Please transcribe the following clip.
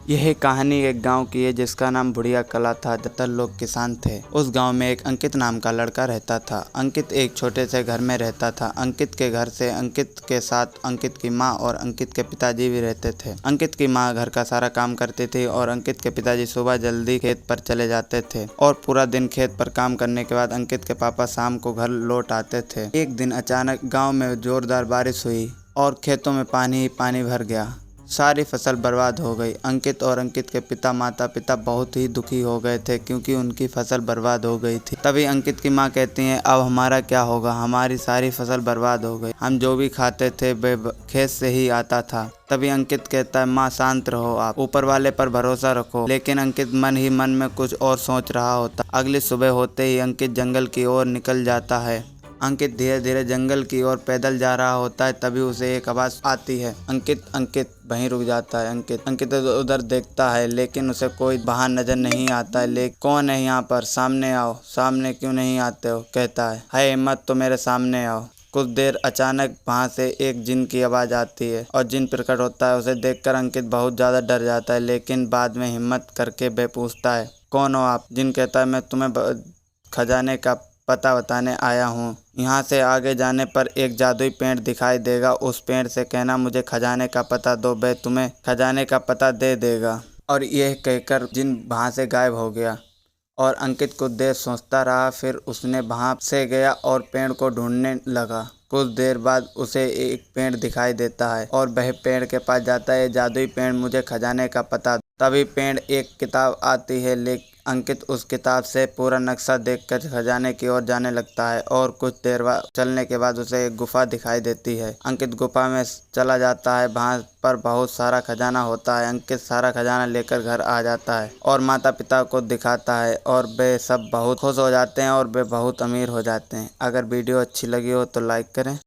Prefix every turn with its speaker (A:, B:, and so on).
A: यह कहानी एक गांव की है जिसका नाम बुढ़िया कला था। ज्यादातर लोग किसान थे। उस गांव में एक अंकित नाम का लड़का रहता था। अंकित एक छोटे से घर में रहता था। अंकित के घर से अंकित के साथ अंकित की माँ और अंकित के पिताजी भी रहते थे। अंकित की माँ घर का सारा काम करती थी और अंकित के पिताजी सुबह जल्दी खेत पर चले जाते थे और पूरा दिन खेत पर काम करने के बाद अंकित के पापा शाम को घर लौट आते थे। एक दिन अचानक गाँव में जोरदार बारिश हुई और खेतों में पानी ही पानी भर गया। सारी फसल बर्बाद हो गई। अंकित और अंकित के माता पिता बहुत ही दुखी हो गए थे क्योंकि उनकी फसल बर्बाद हो गई थी। तभी अंकित की माँ कहती हैं, अब हमारा क्या होगा, हमारी सारी फसल बर्बाद हो गई। हम जो भी खाते थे वे खेत से ही आता था। तभी अंकित कहता है, माँ शांत रहो, आप ऊपर वाले पर भरोसा रखो। लेकिन अंकित मन ही मन में कुछ और सोच रहा होता। अगली सुबह होते ही अंकित जंगल की ओर निकल जाता है। अंकित धीरे धीरे जंगल की ओर पैदल जा रहा होता है। तभी उसे एक आवाज आती है, अंकित अंकित। वहीं रुक जाता है। अंकित उधर देखता है लेकिन उसे कोई बाहर नजर नहीं आता है। लेकिन कौन है यहाँ पर, सामने आओ। सामने क्यों नहीं आते हो, कहता है हिम्मत तो मेरे सामने आओ। कुछ देर अचानक वहाँ से एक जिन की आवाज़ आती है और जिन प्रकट होता है। उसे देखकर अंकित बहुत ज़्यादा डर जाता है लेकिन बाद में हिम्मत करके वह पूछता है, कौन हो आप। जिन कहता है, मैं तुम्हें खजाने का पता बताने आया हूँ। यहाँ से आगे जाने पर एक जादुई पेड़ दिखाई देगा। उस पेड़ से कहना मुझे खजाने का पता दो, वह तुम्हें खजाने का पता दे देगा। और यह कहकर जिन वहाँ से गायब हो गया और अंकित कुछ देर सोचता रहा। फिर उसने वहाँ से गया और पेड़ को ढूंढने लगा। कुछ देर बाद उसे एक पेड़ दिखाई देता है और वह पेड़ के पास जाता है। जादुई पेड़, मुझे खजाने का पता। तभी पेड़ एक किताब आती है। लेकिन अंकित उस किताब से पूरा नक्शा देखकर खजाने की ओर जाने लगता है और कुछ देर बाद चलने के बाद उसे एक गुफा दिखाई देती है। अंकित गुफा में चला जाता है। वहाँ पर बहुत सारा खजाना होता है। अंकित सारा खजाना लेकर घर आ जाता है और माता पिता को दिखाता है और वे सब बहुत खुश हो जाते हैं और वे बहुत अमीर हो जाते हैं। अगर वीडियो अच्छी लगी हो तो लाइक करें।